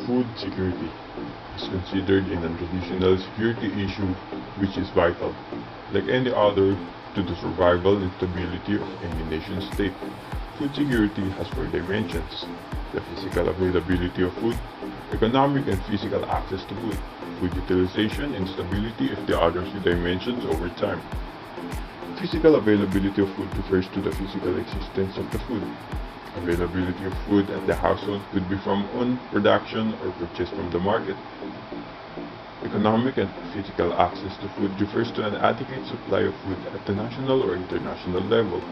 Food security is considered a non-traditional security issue which is vital, like any other, to the survival and stability of any nation state. Food security has four dimensions: the physical availability of food, economic and physical access to food, food utilization and stability of the other two dimensions over time. Physical availability of food refers to the physical existence of the food. Availability of food at the household could be from own production or purchased from the market. Economic and physical access to food refers to an adequate supply of food at the national or international level.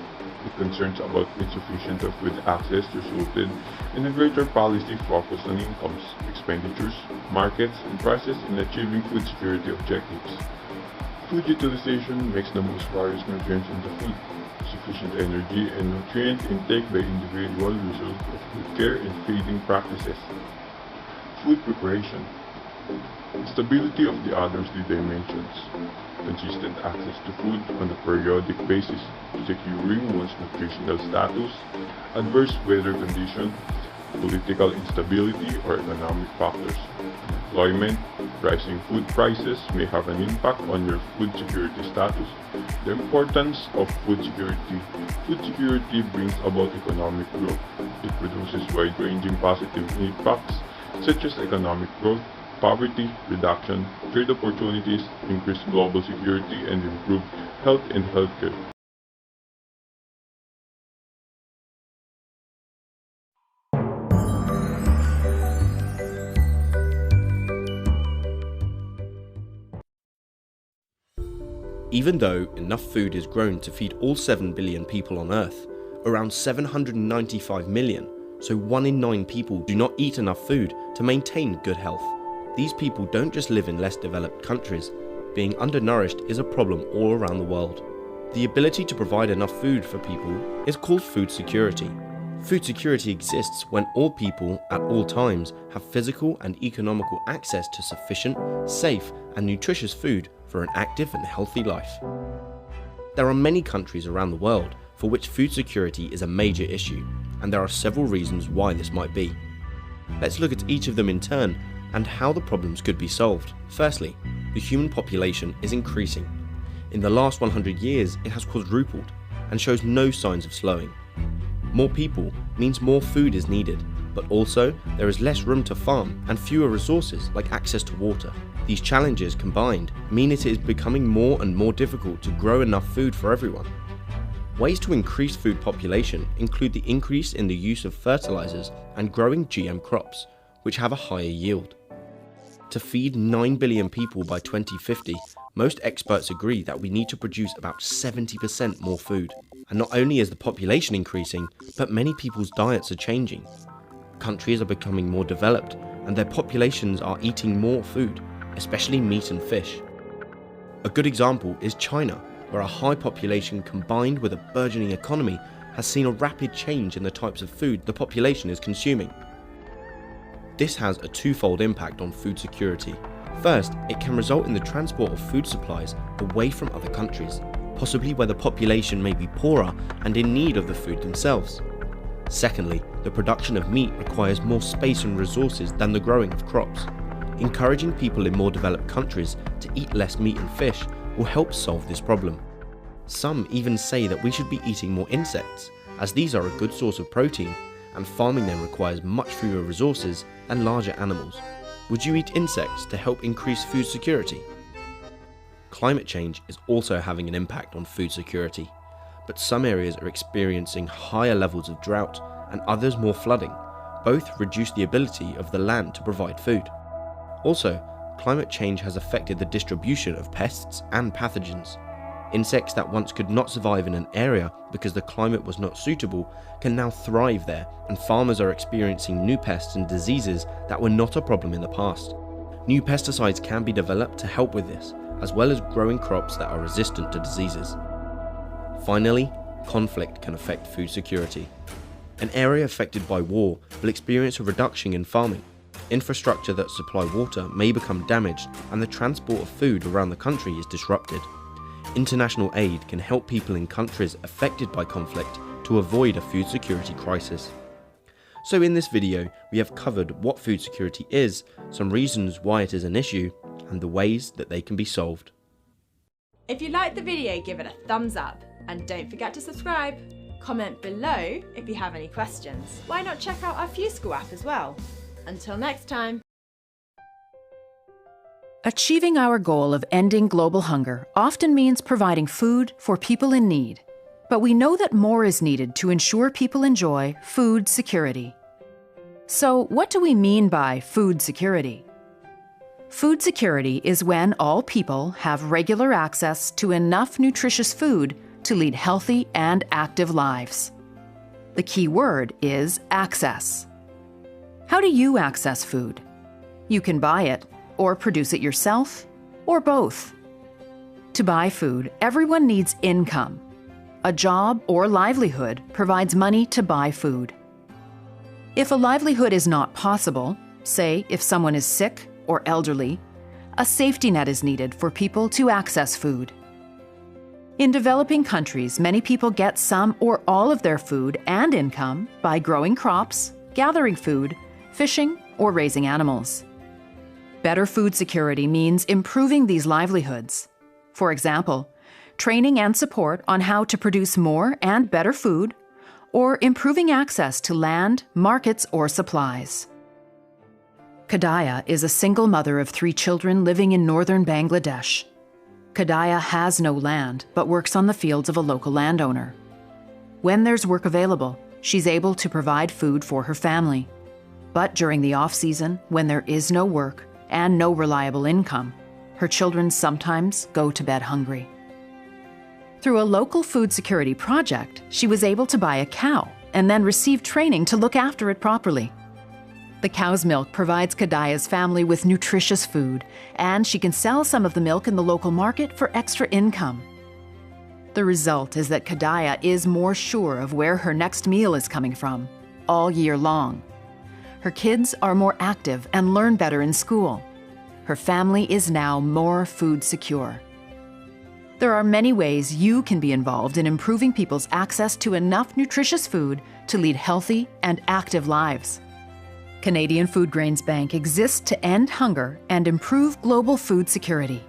It concerns about insufficient of food access resulted in a greater policy focus on incomes, expenditures, markets, and prices in achieving food security objectives. Food utilization makes the most various nutrients in the food. Sufficient energy and nutrient intake by individual result of good care and feeding practices. Food preparation. Stability of the other three dimensions. Consistent access to food on a periodic basis, securing one's nutritional status, adverse weather conditions, political instability or economic factors. Employment, rising food prices may have an impact on your food security status. The importance of food security. Food security brings about economic growth. It produces wide-ranging positive impacts such as economic growth, poverty reduction, trade opportunities, increased global security, and improved health and healthcare. Even though enough food is grown to feed all 7 billion people on Earth, around 795 million, so 1 in 9 people, do not eat enough food to maintain good health. These people don't just live in less developed countries. Being undernourished is a problem all around the world. The ability to provide enough food for people is called food security. Food security exists when all people at all times have physical and economical access to sufficient, safe, and nutritious food for an active and healthy life. There are many countries around the world for which food security is a major issue, and there are several reasons why this might be. Let's look at each of them in turn and how the problems could be solved. Firstly, the human population is increasing. In the last 100 years, it has quadrupled and shows no signs of slowing. More people means more food is needed, but also there is less room to farm and fewer resources like access to water. These challenges combined mean it is becoming more and more difficult to grow enough food for everyone. Ways to increase food population include the increase in the use of fertilizers and growing GM crops, which have a higher yield. To feed 9 billion people by 2050, most experts agree that we need to produce about 70% more food. And not only is the population increasing, but many people's diets are changing. Countries are becoming more developed, and their populations are eating more food, especially meat and fish. A good example is China, where a high population combined with a burgeoning economy has seen a rapid change in the types of food the population is consuming. This has a twofold impact on food security. First, it can result in the transport of food supplies away from other countries, possibly where the population may be poorer and in need of the food themselves. Secondly, the production of meat requires more space and resources than the growing of crops. Encouraging people in more developed countries to eat less meat and fish will help solve this problem. Some even say that we should be eating more insects, as these are a good source of protein, and farming them requires much fewer resources than larger animals. Would you eat insects to help increase food security? Climate change is also having an impact on food security, but some areas are experiencing higher levels of drought and others more flooding. Both reduce the ability of the land to provide food. Also, climate change has affected the distribution of pests and pathogens. Insects that once could not survive in an area because the climate was not suitable can now thrive there, and farmers are experiencing new pests and diseases that were not a problem in the past. New pesticides can be developed to help with this, as well as growing crops that are resistant to diseases. Finally, conflict can affect food security. An area affected by war will experience a reduction in farming. Infrastructure that supply water may become damaged, and the transport of food around the country is disrupted. International aid can help people in countries affected by conflict to avoid a food security crisis. So in this video, we have covered what food security is, some reasons why it is an issue, and the ways that they can be solved. If you liked the video, give it a thumbs up and don't forget to subscribe. Comment below if you have any questions. Why not check out our FewSchool app as well? Until next time. Achieving our goal of ending global hunger often means providing food for people in need. But we know that more is needed to ensure people enjoy food security. So, what do we mean by food security? Food security is when all people have regular access to enough nutritious food to lead healthy and active lives. The key word is access. How do you access food? You can buy it, or produce it yourself, or both. To buy food, everyone needs income. A job or livelihood provides money to buy food. If a livelihood is not possible, say if someone is sick or elderly, a safety net is needed for people to access food. In developing countries, many people get some or all of their food and income by growing crops, gathering food, fishing, or raising animals. Better food security means improving these livelihoods. For example, training and support on how to produce more and better food, or improving access to land, markets, or supplies. Kadaya is a single mother of 3 children living in northern Bangladesh. Kadaya has no land, but works on the fields of a local landowner. When there's work available, she's able to provide food for her family. But during the off-season, when there is no work and no reliable income, her children sometimes go to bed hungry. Through a local food security project, she was able to buy a cow and then receive training to look after it properly. The cow's milk provides Kadaya's family with nutritious food, and she can sell some of the milk in the local market for extra income. The result is that Kadaya is more sure of where her next meal is coming from, all year long. Her kids are more active and learn better in school. Her family is now more food secure. There are many ways you can be involved in improving people's access to enough nutritious food to lead healthy and active lives. Canadian Food Grains Bank exists to end hunger and improve global food security.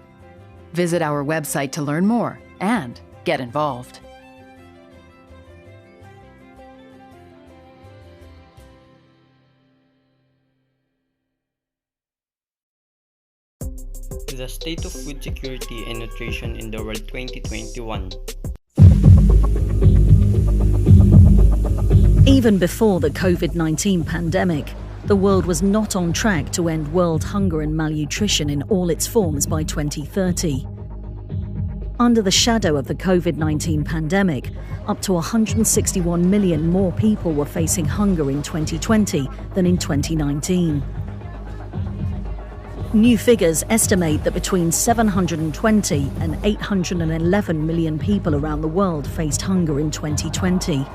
Visit our website to learn more and get involved. The State of Food Security and Nutrition in the World 2021. Even before the COVID-19 pandemic, the world was not on track to end world hunger and malnutrition in all its forms by 2030. Under the shadow of the COVID-19 pandemic, up to 161 million more people were facing hunger in 2020 than in 2019. New figures estimate that between 720 and 811 million people around the world faced hunger in 2020.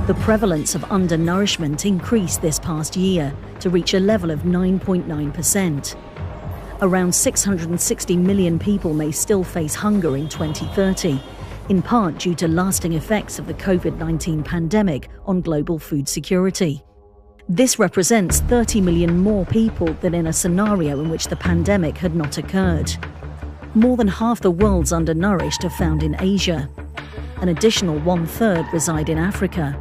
The prevalence of undernourishment increased this past year to reach a level of 9.9%. Around 660 million people may still face hunger in 2030, in part due to lasting effects of the COVID-19 pandemic on global food security. This represents 30 million more people than in a scenario in which the pandemic had not occurred. More than half the world's undernourished are found in Asia. An additional 1/3 reside in Africa.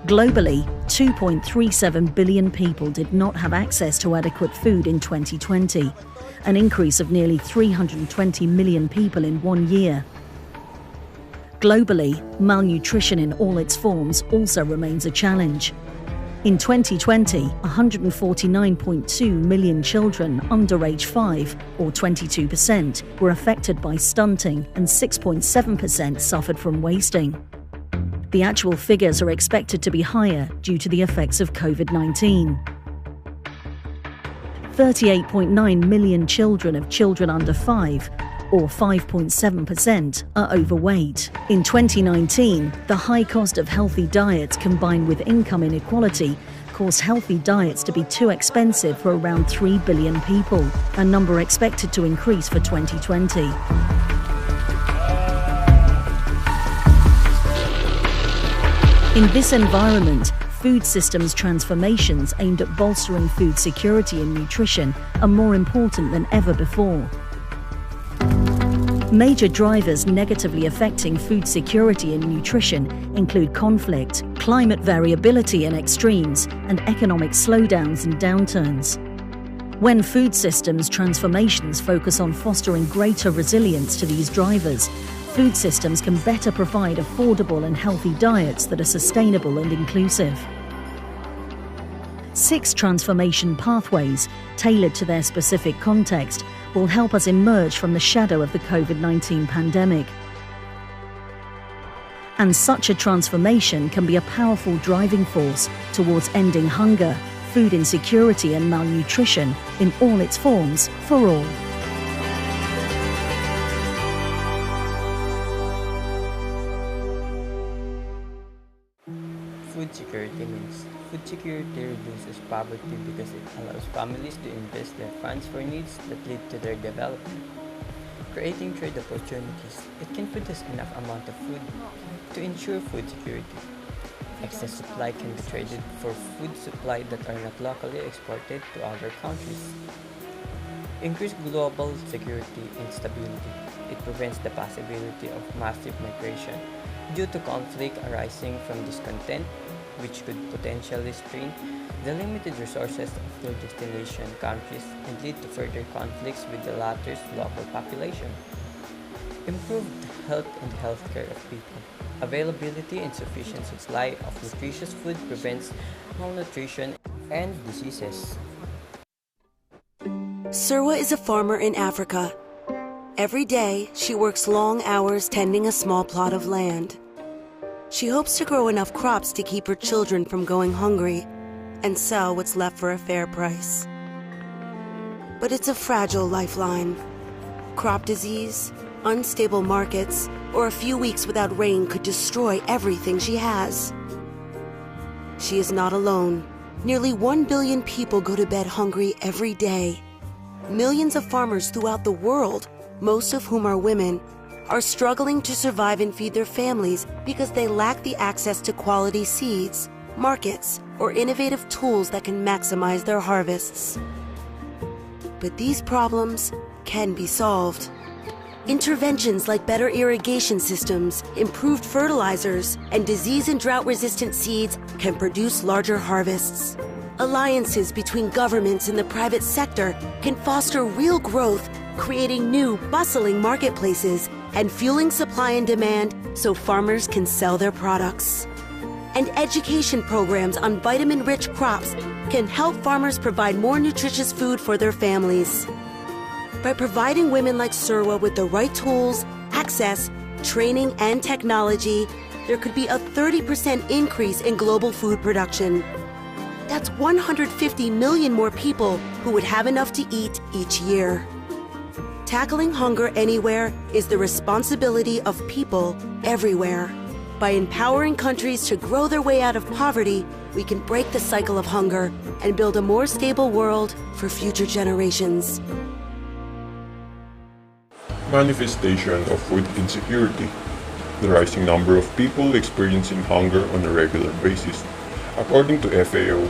Globally, 2.37 billion people did not have access to adequate food in 2020, an increase of nearly 320 million people in 1 year. Globally, malnutrition in all its forms also remains a challenge. In 2020, 149.2 million children under age 5, or 22%, were affected by stunting and 6.7% suffered from wasting. The actual figures are expected to be higher due to the effects of COVID-19. 38.9 million children under 5, or 5.7%, are overweight. In 2019, the high cost of healthy diets combined with income inequality caused healthy diets to be too expensive for around 3 billion people, a number expected to increase for 2020. In this environment, food systems transformations aimed at bolstering food security and nutrition are more important than ever before. Major drivers negatively affecting food security and nutrition include conflict, climate variability and extremes, and economic slowdowns and downturns. When food systems transformations focus on fostering greater resilience to these drivers, food systems can better provide affordable and healthy diets that are sustainable and inclusive. 6 transformation pathways, tailored to their specific context, will help us emerge from the shadow of the COVID-19 pandemic. And such a transformation can be a powerful driving force towards ending hunger, food insecurity and malnutrition in all its forms for all. Food security means food security reduces poverty because it allows families to invest their funds for needs that lead to their development. Creating trade opportunities, it can produce enough amount of food to ensure food security. Excess supply can be traded for food supply that are not locally exported to other countries. Increase global security and stability. It prevents the possibility of massive migration due to conflict arising from discontent, which could potentially strain the limited resources of their destination countries and lead to further conflicts with the latter's local population. Improved health and healthcare of people. Availability and sufficient supply of nutritious food prevents malnutrition and diseases. Surwa is a farmer in Africa. Every day, she works long hours tending a small plot of land. She hopes to grow enough crops to keep her children from going hungry and sell what's left for a fair price. But it's a fragile lifeline. Crop disease, unstable markets, or a few weeks without rain could destroy everything she has. She is not alone. Nearly 1 billion people go to bed hungry every day. Millions of farmers throughout the world, most of whom are women, are struggling to survive and feed their families because they lack the access to quality seeds, markets, or innovative tools that can maximize their harvests. But these problems can be solved. Interventions like better irrigation systems, improved fertilizers, and disease and drought-resistant seeds can produce larger harvests. Alliances between governments and the private sector can foster real growth, creating new, bustling marketplaces and fueling supply and demand so farmers can sell their products. And education programs on vitamin-rich crops can help farmers provide more nutritious food for their families. By providing women like Surwa with the right tools, access, training, and technology, there could be a 30% increase in global food production. That's 150 million more people who would have enough to eat each year. Tackling hunger anywhere is the responsibility of people everywhere. By empowering countries to grow their way out of poverty, we can break the cycle of hunger and build a more stable world for future generations. Manifestation of food insecurity. The rising number of people experiencing hunger on a regular basis. According to FAO,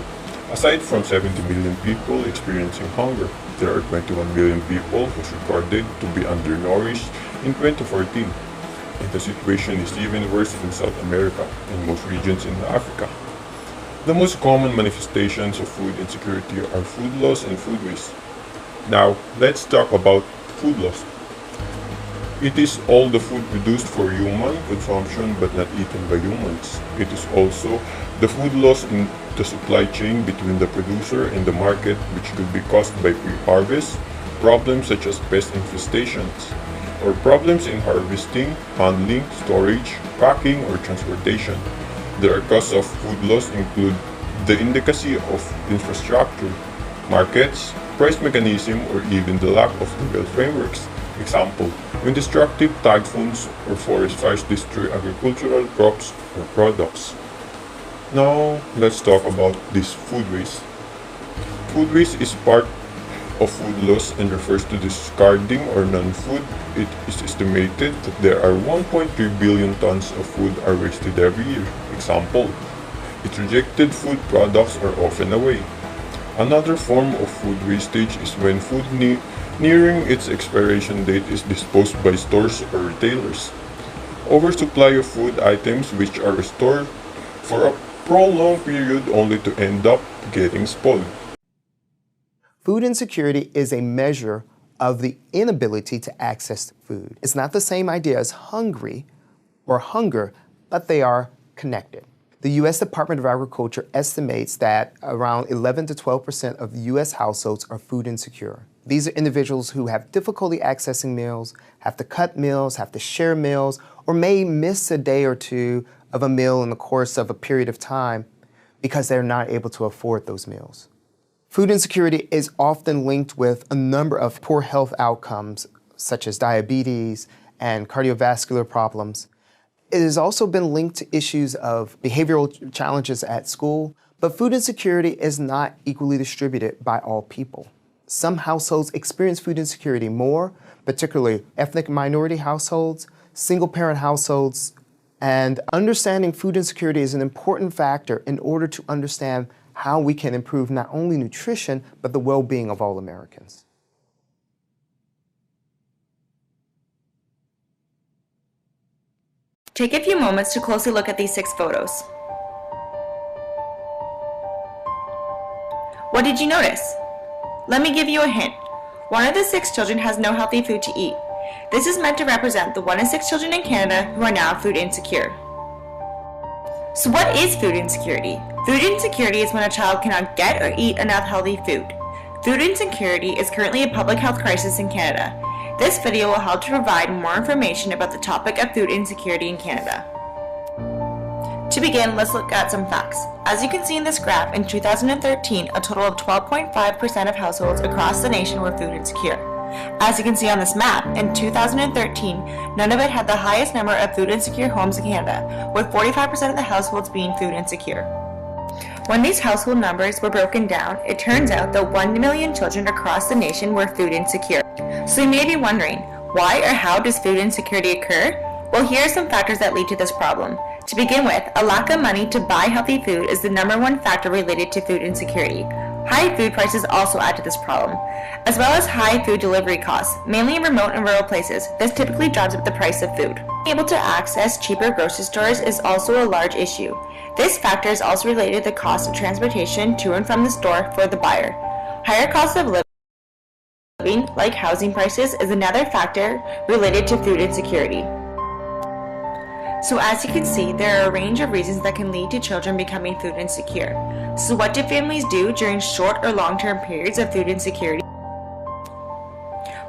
aside from 70 million people experiencing hunger, there are 21 million people who are recorded to be undernourished in 2014. And the situation is even worse in South America and most regions in Africa. The most common manifestations of food insecurity are food loss and food waste. Now, let's talk about food loss. It is all the food produced for human consumption but not eaten by humans. It is also the food loss in the supply chain between the producer and the market, which could be caused by pre-harvest problems such as pest infestations, or problems in harvesting, handling, storage, packing, or transportation. The causes of food loss include the inadequacy of infrastructure, markets, price mechanism, or even the lack of legal frameworks. Example, when destructive typhoons or forest fires destroy agricultural crops or products. Now, let's talk about this food waste. Food waste is part of food loss and refers to discarding or non-food. It is estimated that there are 1.3 billion tons of food are wasted every year. example, its rejected food products are often away. Another form of food wastage is when food nearing its expiration date is disposed by stores or retailers. Oversupply of food items which are stored for a prolonged period only to end up getting spoiled. Food insecurity is a measure of the inability to access food. It's not the same idea as hungry or hunger, but they are connected. The U.S. Department of Agriculture estimates that around 11 to 12% of U.S. households are food insecure. These are individuals who have difficulty accessing meals, have to cut meals, have to share meals, or may miss a day or two of a meal in the course of a period of time because they're not able to afford those meals. Food insecurity is often linked with a number of poor health outcomes, such as diabetes and cardiovascular problems. It has also been linked to issues of behavioral challenges at school, but food insecurity is not equally distributed by all people. Some households experience food insecurity more, particularly ethnic minority households, single-parent households, and understanding food insecurity is an important factor in order to understand how we can improve not only nutrition, but the well-being of all Americans. Take a few moments to closely look at these 6 photos. What did you notice? Let me give you a hint. One of the 6 children has no healthy food to eat. This is meant to represent the 1 in 6 children in Canada who are now food insecure. So what is food insecurity? Food insecurity is when a child cannot get or eat enough healthy food. Food insecurity is currently a public health crisis in Canada. This video will help to provide more information about the topic of food insecurity in Canada. To begin, let's look at some facts. As you can see in this graph, in 2013, a total of 12.5% of households across the nation were food insecure. As you can see on this map, in 2013, Nunavut had the highest number of food insecure homes in Canada, with 45% of the households being food insecure. When these household numbers were broken down, it turns out that 1 million children across the nation were food insecure. So you may be wondering, why or how does food insecurity occur? Well, here are some factors that lead to this problem. To begin with, a lack of money to buy healthy food is the #1 factor related to food insecurity. High food prices also add to this problem, as well as high food delivery costs, mainly in remote and rural places. This typically drives up the price of food. Being able to access cheaper grocery stores is also a large issue. This factor is also related to the cost of transportation to and from the store for the buyer. Higher costs of living, like housing prices, is another factor related to food insecurity. So as you can see, there are a range of reasons that can lead to children becoming food insecure. So what do families do during short or long-term periods of food insecurity?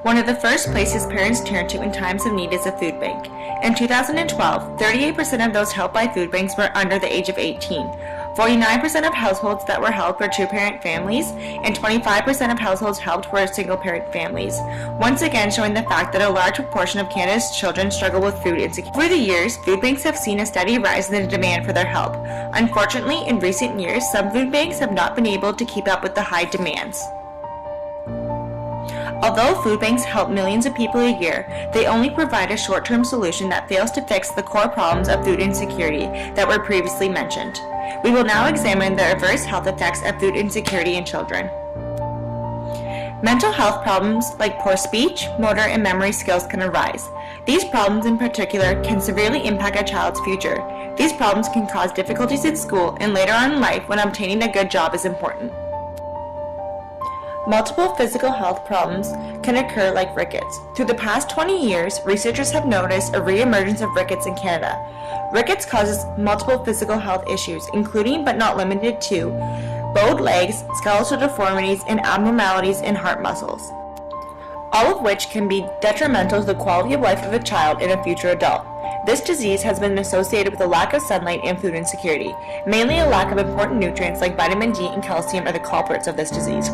One of the first places parents turn to in times of need is a food bank. In 2012, 38% of those helped by food banks were under the age of 18. 49% of households that were helped were two-parent families, and 25% of households helped were single-parent families, once again showing the fact that a large proportion of Canada's children struggle with food insecurity. Over the years, food banks have seen a steady rise in the demand for their help. Unfortunately, in recent years, some food banks have not been able to keep up with the high demands. Although food banks help millions of people a year, they only provide a short-term solution that fails to fix the core problems of food insecurity that were previously mentioned. We will now examine the adverse health effects of food insecurity in children. Mental health problems like poor speech, motor, and memory skills can arise. These problems in particular can severely impact a child's future. These problems can cause difficulties in school and later on in life when obtaining a good job is important. Multiple physical health problems can occur like rickets. Through the past 20 years, researchers have noticed a re-emergence of rickets in Canada. Rickets causes multiple physical health issues, including but not limited to bowed legs, skeletal deformities, and abnormalities in heart muscles, all of which can be detrimental to the quality of life of a child and a future adult. This disease has been associated with a lack of sunlight and food insecurity. Mainly a lack of important nutrients like vitamin D and calcium are the culprits of this disease.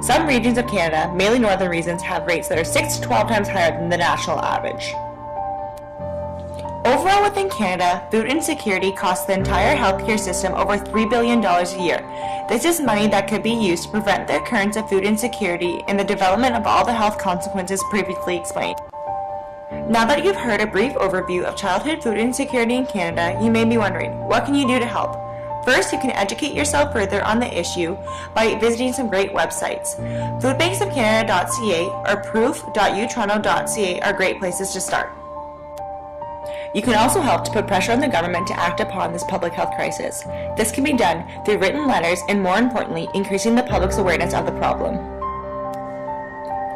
Some regions of Canada, mainly northern regions, have rates that are 6 to 12 times higher than the national average. Overall within Canada, food insecurity costs the entire healthcare system over $3 billion a year. This is money that could be used to prevent the occurrence of food insecurity and the development of all the health consequences previously explained. Now that you've heard a brief overview of childhood food insecurity in Canada, you may be wondering, what can you do to help? First, you can educate yourself further on the issue by visiting some great websites. Foodbanksofcanada.ca or proof.utoronto.ca are great places to start. You can also help to put pressure on the government to act upon this public health crisis. This can be done through written letters and, more importantly, increasing the public's awareness of the problem.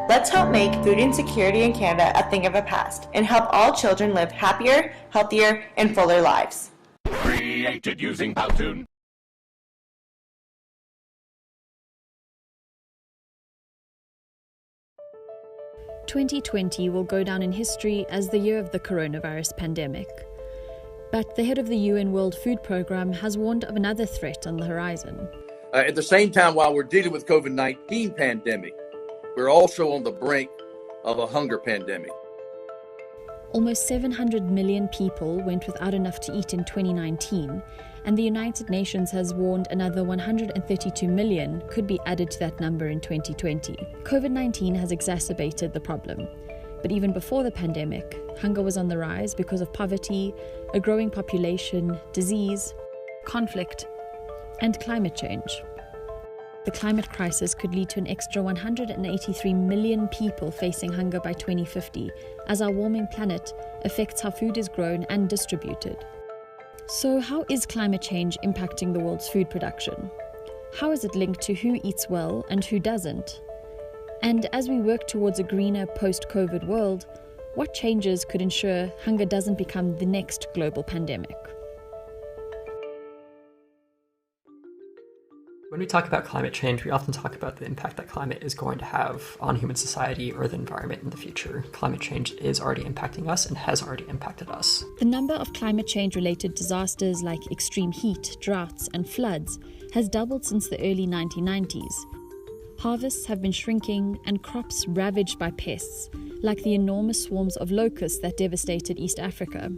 Let's help make food insecurity in Canada a thing of the past and help all children live happier, healthier, and fuller lives. Created using Powtoon. "2020 will go down in history as the year of the coronavirus pandemic. But the head of the UN World Food Programme has warned of another threat on the horizon. At the same time, while we're dealing with COVID-19 pandemic, we're also on the brink of a hunger pandemic. Almost 700 million people went without enough to eat in 2019, and the United Nations has warned another 132 million could be added to that number in 2020. COVID-19 has exacerbated the problem. But even before the pandemic, hunger was on the rise because of poverty, a growing population, disease, conflict, and climate change. The climate crisis could lead to an extra 183 million people facing hunger by 2050, as our warming planet affects how food is grown and distributed. So how is climate change impacting the world's food production? How is it linked to who eats well and who doesn't? And as we work towards a greener post-COVID world, what changes could ensure hunger doesn't become the next global pandemic? When we talk about climate change, we often talk about the impact that climate is going to have on human society or the environment in the future. Climate change is already impacting us and has already impacted us. The number of climate change-related disasters like extreme heat, droughts, and floods has doubled since the early 1990s. Harvests have been shrinking and crops ravaged by pests, like the enormous swarms of locusts that devastated East Africa.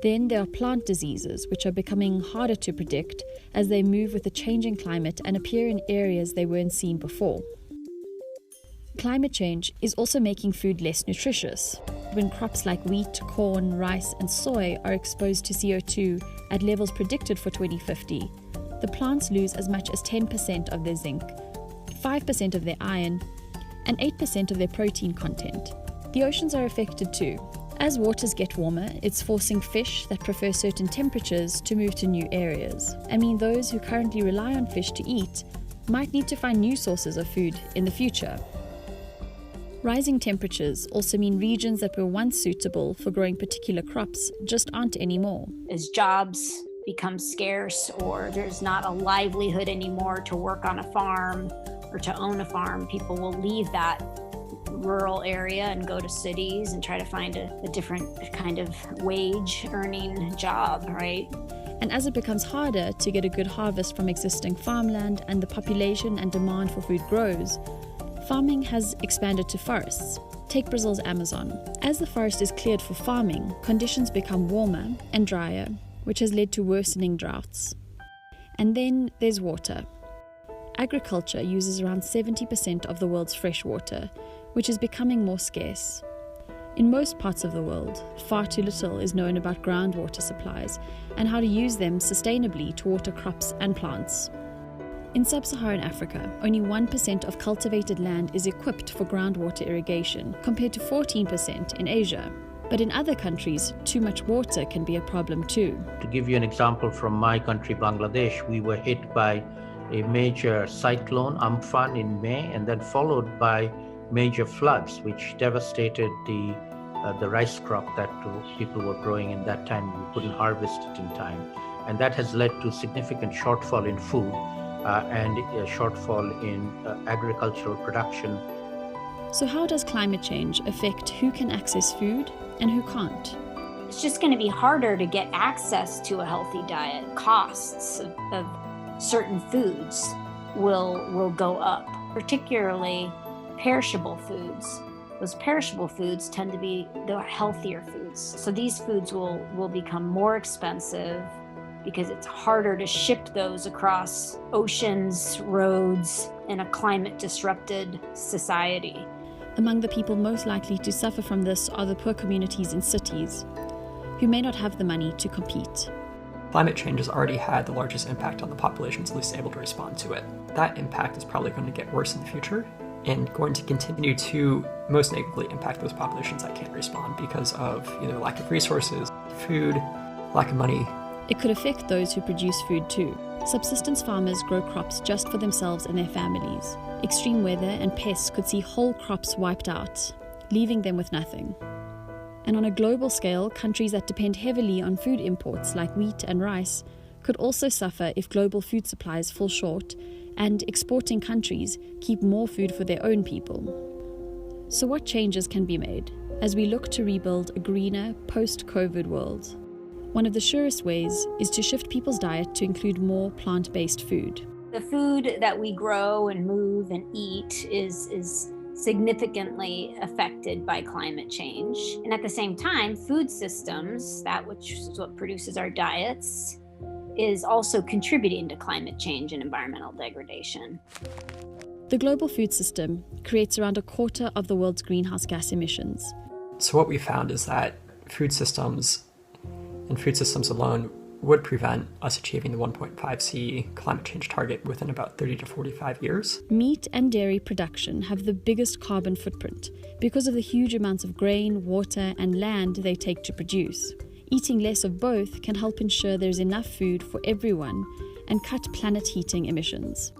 Then there are plant diseases, which are becoming harder to predict as they move with the changing climate and appear in areas they weren't seen before. Climate change is also making food less nutritious. When crops like wheat, corn, rice, and soy are exposed to CO2 at levels predicted for 2050, the plants lose as much as 10% of their zinc, 5% of their iron, and 8% of their protein content. The oceans are affected too. As waters get warmer, it's forcing fish that prefer certain temperatures to move to new areas. I mean, those who currently rely on fish to eat might need to find new sources of food in the future. Rising temperatures also mean regions that were once suitable for growing particular crops just aren't anymore. As jobs become scarce or there's not a livelihood anymore to work on a farm or to own a farm, people will leave that rural area and go to cities and try to find a different kind of wage earning job, right? And as it becomes harder to get a good harvest from existing farmland and the population and demand for food grows, farming has expanded to forests. Take Brazil's Amazon. As the forest is cleared for farming, conditions become warmer and drier, which has led to worsening droughts. And then there's water. Agriculture uses around 70% of the world's fresh water, which is becoming more scarce. In most parts of the world, far too little is known about groundwater supplies and how to use them sustainably to water crops and plants. In sub-Saharan Africa, only 1% of cultivated land is equipped for groundwater irrigation, compared to 14% in Asia. But in other countries, too much water can be a problem too. To give you an example from my country, Bangladesh, we were hit by a major cyclone, Amphan, in May, and then followed by major floods, which devastated the rice crop that people were growing in that time. We couldn't harvest it in time. And that has led to significant shortfall in food and a shortfall in agricultural production. So how does climate change affect who can access food and who can't? It's just going to be harder to get access to a healthy diet. Costs of certain foods will go up, particularly perishable foods. Those perishable foods tend to be the healthier foods. So these foods will become more expensive because it's harder to ship those across oceans, roads, in a climate disrupted society. Among the people most likely to suffer from this are the poor communities in cities, who may not have the money to compete. Climate change has already had the largest impact on the populations least able to respond to it. That impact is probably going to get worse in the future and going to continue to most negatively impact those populations that can't respond because of either lack of resources, food, lack of money. It could affect those who produce food too. Subsistence farmers grow crops just for themselves and their families. Extreme weather and pests could see whole crops wiped out, leaving them with nothing. And on a global scale, countries that depend heavily on food imports like wheat and rice could also suffer if global food supplies fall short and exporting countries keep more food for their own people. So what changes can be made as we look to rebuild a greener, post-COVID world? One of the surest ways is to shift people's diet to include more plant-based food. The food that we grow and move and eat is significantly affected by climate change. And at the same time, food systems, that which is what produces our diets, is also contributing to climate change and environmental degradation. The global food system creates around a quarter of the world's greenhouse gas emissions. So what we found is that food systems and food systems alone would prevent us achieving the 1.5C climate change target within about 30 to 45 years. Meat and dairy production have the biggest carbon footprint because of the huge amounts of grain, water, and land they take to produce. Eating less of both can help ensure there's enough food for everyone and cut planet heating emissions.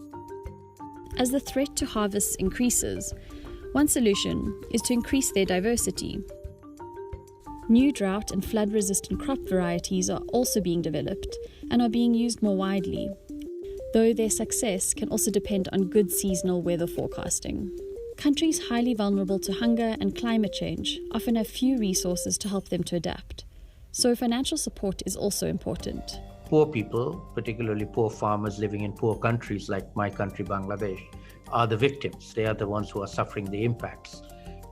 As the threat to harvests increases, one solution is to increase their diversity. New drought and flood-resistant crop varieties are also being developed and are being used more widely, though their success can also depend on good seasonal weather forecasting. Countries highly vulnerable to hunger and climate change often have few resources to help them to adapt, so financial support is also important. Poor people, particularly poor farmers living in poor countries like my country, Bangladesh, are the victims. They are the ones who are suffering the impacts.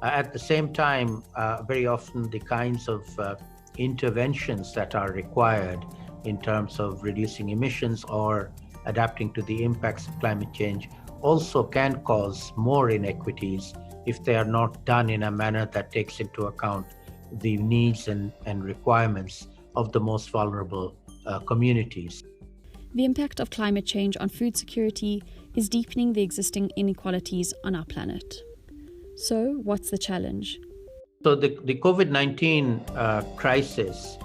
At the same time, very often the kinds of interventions that are required in terms of reducing emissions or adapting to the impacts of climate change also can cause more inequities if they are not done in a manner that takes into account the needs and requirements of the most vulnerable communities. The impact of climate change on food security is deepening the existing inequalities on our planet. So, what's the challenge? So the COVID-19 crisis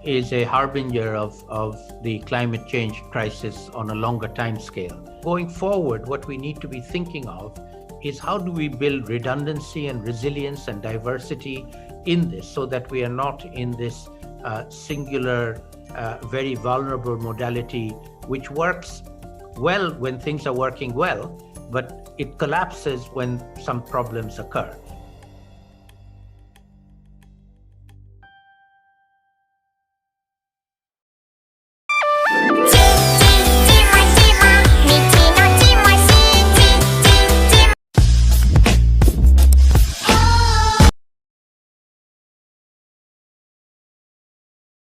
is a harbinger of the climate change crisis on a longer time scale. Going forward, what we need to be thinking of is how do we build redundancy and resilience and diversity in this so that we are not in this singular, very vulnerable modality which works well when things are working well, but it collapses when some problems occur.